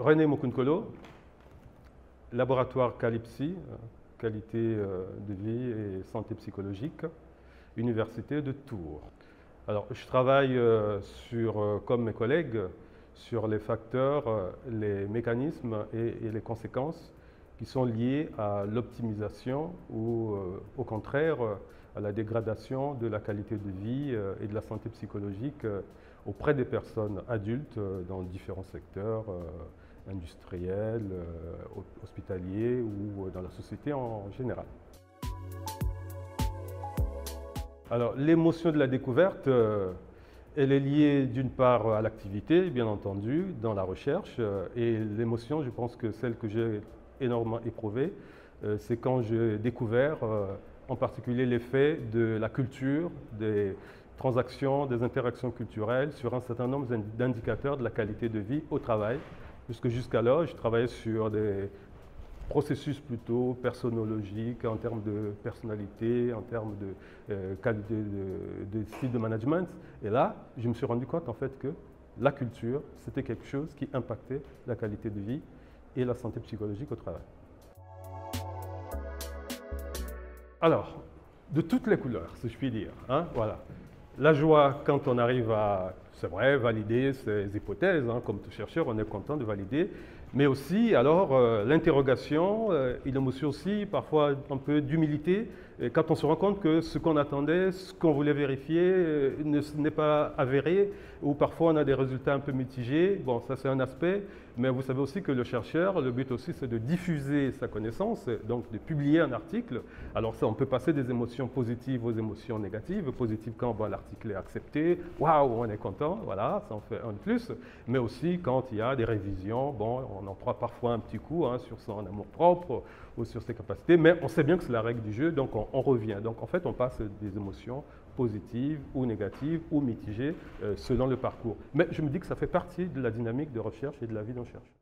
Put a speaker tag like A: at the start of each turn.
A: René Mokunkolo, laboratoire Calypsi, qualité de vie et santé psychologique, Université de Tours. Alors, je travaille comme mes collègues, sur les facteurs, les mécanismes et les conséquences qui sont liés à l'optimisation ou au contraire à la dégradation de la qualité de vie et de la santé psychologique auprès des personnes adultes dans différents secteurs industriels, hospitaliers ou dans la société en général. Alors, l'émotion de la découverte, elle est liée d'une part à l'activité, bien entendu, dans la recherche. Et l'émotion, je pense que celle que j'ai énormément éprouvée, c'est quand j'ai découvert en particulier l'effet de la culture, des transactions, des interactions culturelles sur un certain nombre d'indicateurs de la qualité de vie au travail. Puisque jusqu'alors, je travaillais sur des processus plutôt personnologiques, en termes de personnalité, en termes de style de management. Et là, je me suis rendu compte en fait que la culture, c'était quelque chose qui impactait la qualité de vie et la santé psychologique au travail. Alors, de toutes les couleurs, si je puis dire, hein, voilà. La joie quand on arrive à, c'est vrai, valider ces hypothèses, hein, comme tout chercheur, on est content de valider, mais aussi alors l'interrogation et l'émotion aussi, parfois un peu d'humilité, quand on se rend compte que ce qu'on attendait, ce qu'on voulait vérifier n'est pas avéré, ou parfois on a des résultats un peu mitigés. Bon, ça c'est un aspect, mais vous savez aussi que le chercheur, le but aussi c'est de diffuser sa connaissance, donc de publier un article. Alors ça, on peut passer des émotions positives aux émotions négatives. Positives quand bon, l'article est accepté, waouh, on est content, voilà, ça en fait un de plus. Mais aussi quand il y a des révisions, bon, on en prend parfois un petit coup hein, sur son amour-propre ou sur ses capacités, mais on sait bien que c'est la règle du jeu, donc on revient. Donc en fait, on passe des émotions positives ou négatives ou mitigées selon le parcours. Mais je me dis que ça fait partie de la dynamique de recherche et de la vie d'un chercheur.